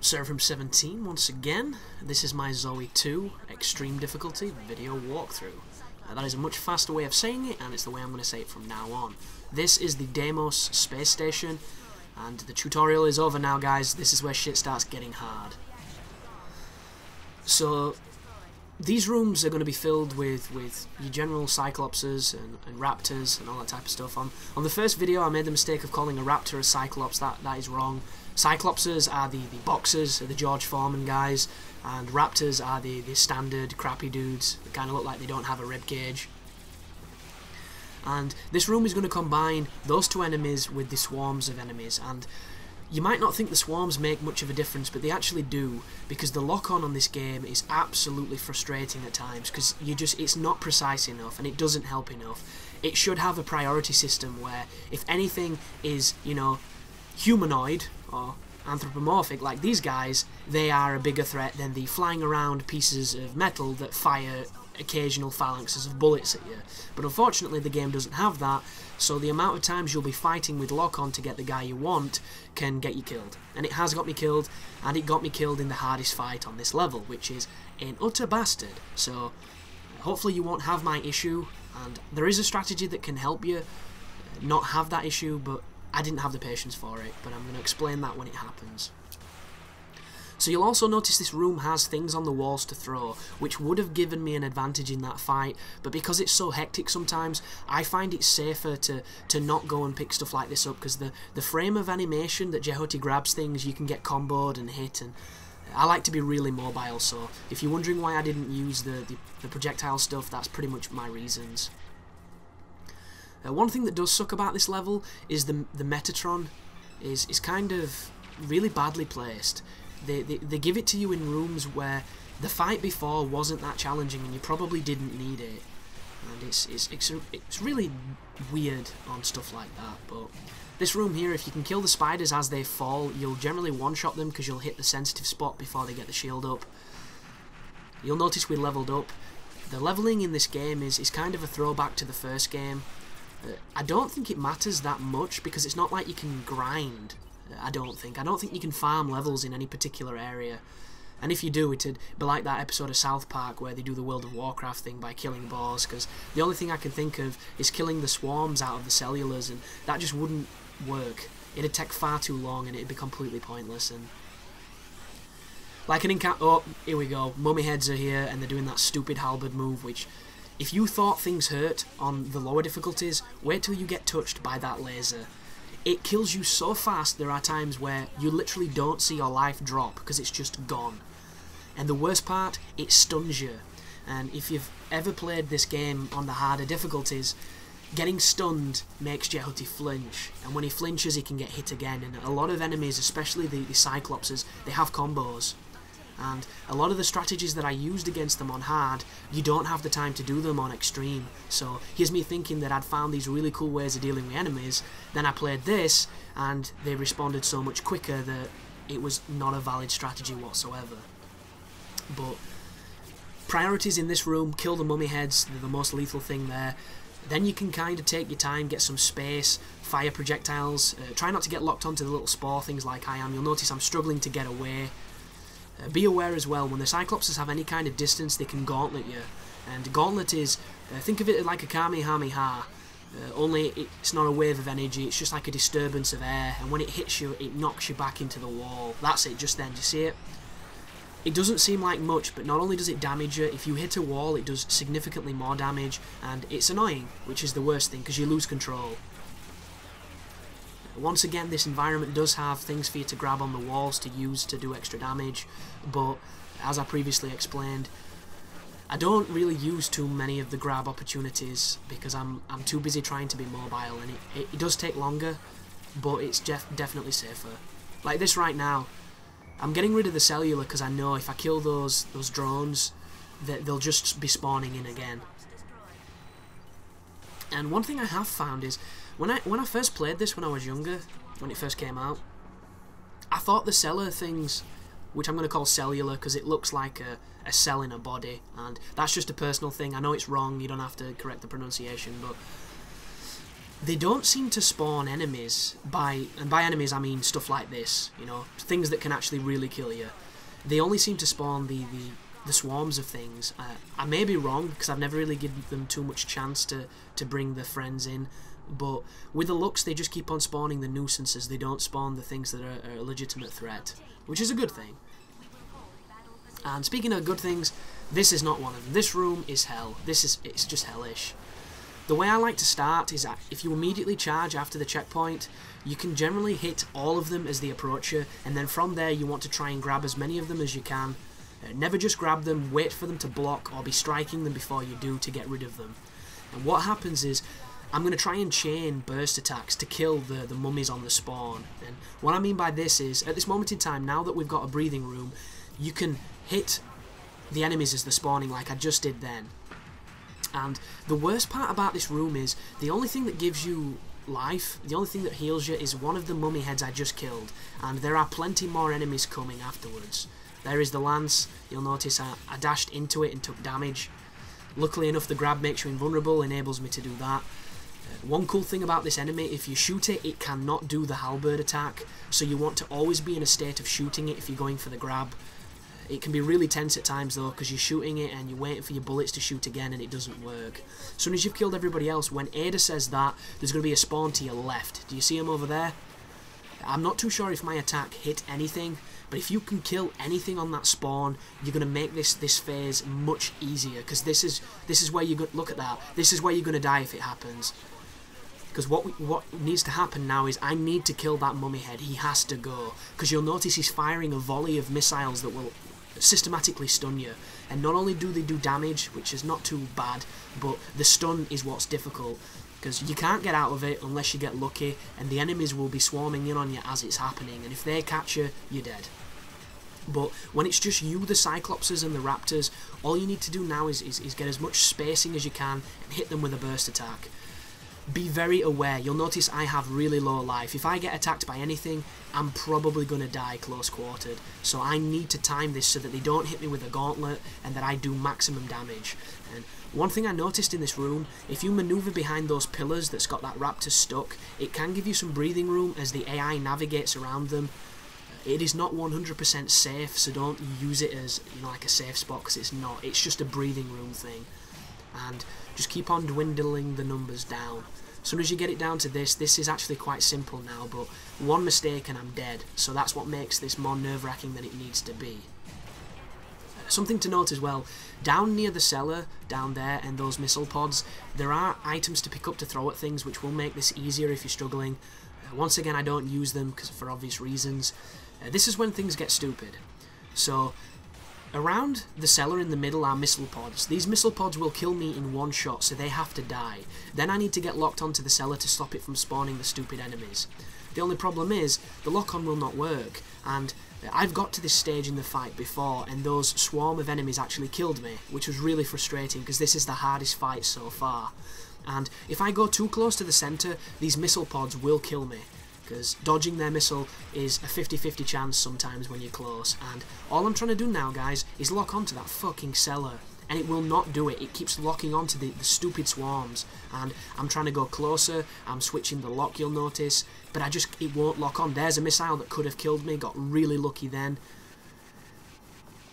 Server from 17 once again. This is my Zoe 2 Extreme Difficulty video walkthrough. That is a much faster way of saying it, and it's the way I'm going to say it from now on. This is the Deimos space station, and the tutorial is over now, guys. This is where shit starts getting hard. So, these rooms are going to be filled with your general Cyclopses and Raptors and all that type of stuff. On the first video, I made the mistake of calling a Raptor a Cyclops. That is wrong. Cyclopses are the boxers, the George Foreman guys, and Raptors are the standard crappy dudes that kind of look like they don't have a rib cage. And this room is going to combine those two enemies with the swarms of enemies, and you might not think the swarms make much of a difference, but they actually do, because the lock-on this game is absolutely frustrating at times, because it's not precise enough, and it doesn't help enough. It should have a priority system where, if anything is, humanoid, or anthropomorphic, like these guys, they are a bigger threat than the flying around pieces of metal that fire occasional phalanxes of bullets at you. But unfortunately the game doesn't have that, so the amount of times you'll be fighting with lock-on to get the guy you want can get you killed. And it has got me killed, and it got me killed in the hardest fight on this level, which is an utter bastard. So hopefully you won't have my issue, and there is a strategy that can help you not have that issue, but I didn't have the patience for it, but I'm going to explain that when it happens. So you'll also notice this room has things on the walls to throw, which would have given me an advantage in that fight, but because it's so hectic sometimes, I find it safer to not go and pick stuff like this up, because the frame of animation that Jehuty grabs things, you can get comboed and hit, and I like to be really mobile, so if you're wondering why I didn't use the projectile stuff, that's pretty much my reasons. One thing that does suck about this level is the Metatron is kind of really badly placed. They give it to you in rooms where the fight before wasn't that challenging and you probably didn't need it, and it's really weird on stuff like that. But this room here, if you can kill the spiders as they fall, you'll generally one-shot them because you'll hit the sensitive spot before they get the shield up. You'll notice we leveled up. The leveling in this game is kind of a throwback to the first game. I don't think it matters that much because it's not like you can grind. I don't think you can farm levels in any particular area, and if you do, it'd be like that episode of South Park where they do the World of Warcraft thing by killing boars, because the only thing I can think of is killing the swarms out of the cellulars, and that just wouldn't work. It'd take far too long and it'd be completely pointless. And like an encounter, oh, here we go, mummy heads are here and they're doing that stupid halberd move, which, if you thought things hurt on the lower difficulties, wait till you get touched by that laser. It kills you so fast, there are times where you literally don't see your life drop because it's just gone. And the worst part, it stuns you. And if you've ever played this game on the harder difficulties, getting stunned makes Jehuty flinch. And when he flinches, he can get hit again. And a lot of enemies, especially the Cyclopses, they have combos. And a lot of the strategies that I used against them on hard, you don't have the time to do them on extreme. So here's me thinking that I'd found these really cool ways of dealing with enemies, then I played this, and they responded so much quicker that it was not a valid strategy whatsoever. But priorities in this room: kill the mummy heads, they're the most lethal thing there. Then you can kind of take your time, get some space, fire projectiles, try not to get locked onto the little spore things like I am. You'll notice I'm struggling to get away. Be aware as well, when the Cyclopses have any kind of distance, they can gauntlet you. And gauntlet is, think of it like a Kamehameha, only it's not a wave of energy, it's just like a disturbance of air, and when it hits you, it knocks you back into the wall. That's it, just then, do you see it? It doesn't seem like much, but not only does it damage you, if you hit a wall, it does significantly more damage, and it's annoying, which is the worst thing, because you lose control. Once again, this environment does have things for you to grab on the walls to use to do extra damage, but as I previously explained, I don't really use too many of the grab opportunities because I'm too busy trying to be mobile, and it does take longer, but it's definitely safer. Like this right now, I'm getting rid of the cellular because I know if I kill those drones, that they'll just be spawning in again. And one thing I have found is, when I first played this when I was younger, when it first came out, I thought the cellar things, which I'm going to call cellular because it looks like a cell in a body, and that's just a personal thing. I know it's wrong, you don't have to correct the pronunciation, but they don't seem to spawn enemies and by enemies I mean stuff like this, you know, things that can actually really kill you. They only seem to spawn the swarms of things. I may be wrong, because I've never really given them too much chance to bring their friends in, but with the looks they just keep on spawning the nuisances. They don't spawn the things that are a legitimate threat, which is a good thing. And speaking of good things, this is not one of them. This room is hell. It's just hellish. The way I like to start is that if you immediately charge after the checkpoint, you can generally hit all of them as they approach you, and then from there you want to try and grab as many of them as you can. Never just grab them, wait for them to block or be striking them before you do to get rid of them. And what happens is, I'm going to try and chain burst attacks to kill the mummies on the spawn. And what I mean by this is, at this moment in time, now that we've got a breathing room, you can hit the enemies as they're spawning like I just did then. And the worst part about this room is, the only thing that gives you life, the only thing that heals you, is one of the mummy heads I just killed, and there are plenty more enemies coming afterwards. There is the lance. You'll notice I dashed into it and took damage. Luckily enough, the grab makes you invulnerable, enables me to do that. One cool thing about this enemy, if you shoot it, it cannot do the halberd attack, so you want to always be in a state of shooting it if you're going for the grab. It can be really tense at times though, because you're shooting it and you're waiting for your bullets to shoot again and it doesn't work. As soon as you've killed everybody else, when Ada says that, there's going to be a spawn to your left. Do you see him over there? I'm not too sure if my attack hit anything, but if you can kill anything on that spawn, you're going to make this phase much easier, because this is where you're going to look at that. This is where you're going to die if it happens. Because what needs to happen now is I need to kill that mummy head. He has to go, because you'll notice he's firing a volley of missiles that will systematically stun you, and not only do they do damage, which is not too bad, but the stun is what's difficult, because you can't get out of it unless you get lucky, and the enemies will be swarming in on you as it's happening, and if they catch you, you're dead. But when it's just you, the Cyclopses and the Raptors, all you need to do now is get as much spacing as you can and hit them with a burst attack. Be very aware. You'll notice I have really low life. If I get attacked by anything, I'm probably going to die close quartered. So I need to time this so that they don't hit me with a gauntlet and that I do maximum damage. And one thing I noticed in this room, if you maneuver behind those pillars that's got that raptor stuck, it can give you some breathing room as the AI navigates around them. It is not 100% safe, so don't use it as, you know, like a safe spot, because it's not. It's just a breathing room thing. And just keep on dwindling the numbers down. As soon as you get it down to this is actually quite simple now, but one mistake and I'm dead, so that's what makes this more nerve-wracking than it needs to be. Something to note as well, down near the cellar, down there, and those missile pods, there are items to pick up to throw at things, which will make this easier if you're struggling. Once again, I don't use them because for obvious reasons. This is when things get stupid. So, around the cellar in the middle are missile pods. These missile pods will kill me in one shot, so they have to die. Then I need to get locked onto the cellar to stop it from spawning the stupid enemies. The only problem is, the lock-on will not work, and I've got to this stage in the fight before, and those swarm of enemies actually killed me, which was really frustrating, because this is the hardest fight so far. And if I go too close to the centre, these missile pods will kill me, because dodging their missile is a 50-50 chance sometimes when you're close, and all I'm trying to do now, guys, is lock onto that fucking cellar, and it will not do it. It keeps locking onto the stupid swarms, and I'm trying to go closer, I'm switching the lock, you'll notice, but it won't lock on. There's a missile that could have killed me, got really lucky then.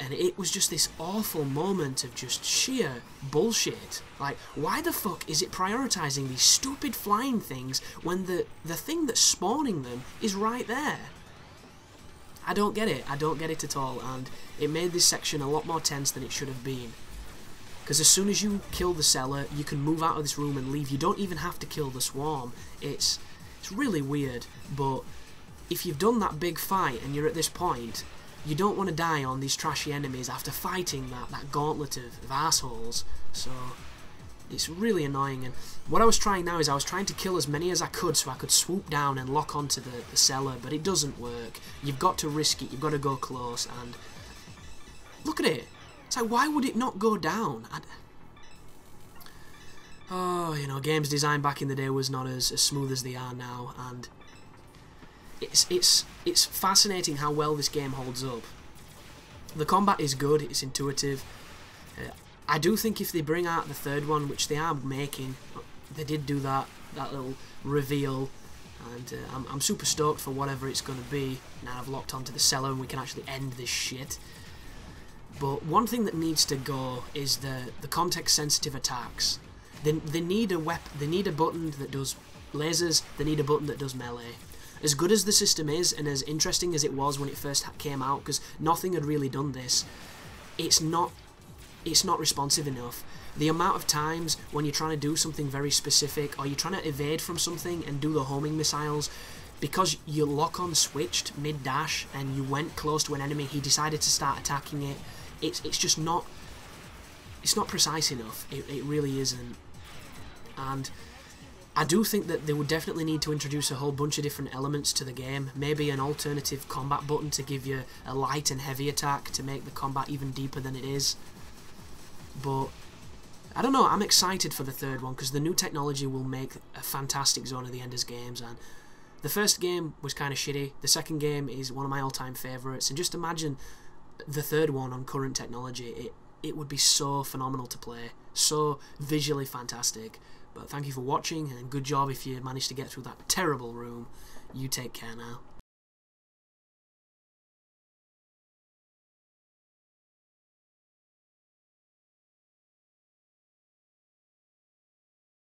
And it was just this awful moment of just sheer bullshit. Like, why the fuck is it prioritising these stupid flying things when the thing that's spawning them is right there? I don't get it. I don't get it at all, and it made this section a lot more tense than it should have been. Because as soon as you kill the cellar, you can move out of this room and leave. You don't even have to kill the swarm. It's really weird, but if you've done that big fight and you're at this point, you don't want to die on these trashy enemies after fighting that gauntlet of assholes. So it's really annoying. And what I was trying now is I was trying to kill as many as I could so I could swoop down and lock onto the cellar, but it doesn't work. You've got to risk it. You've got to go close. And look at it. It's like, why would it not go down? Oh, you know, games design back in the day was not as smooth as they are now, and it's fascinating how well this game holds up. The combat is good, it's intuitive. I do think if they bring out the third one, which they are making, they did do that, that little reveal, and I'm super stoked for whatever it's going to be. Now I've locked onto the cellar and we can actually end this shit. But one thing that needs to go is the context-sensitive attacks. They need a they need a button that does lasers. They need a button that does melee. As good as the system is, and as interesting as it was when it first came out, because nothing had really done this, it's not responsive enough. The amount of times when you're trying to do something very specific, or you're trying to evade from something and do the homing missiles, because your lock-on switched mid-dash and you went close to an enemy, he decided to start attacking it. It's just not... It's not precise enough. It really isn't. And I do think that they would definitely need to introduce a whole bunch of different elements to the game. Maybe an alternative combat button to give you a light and heavy attack to make the combat even deeper than it is. But I don't know, I'm excited for the third one because the new technology will make a fantastic Zone of the Enders games. And the first game was kind of shitty. The second game is one of my all-time favourites. And just imagine the third one on current technology. It would be so phenomenal to play. So visually fantastic. But thank you for watching, and good job if you managed to get through that terrible room. You take care now.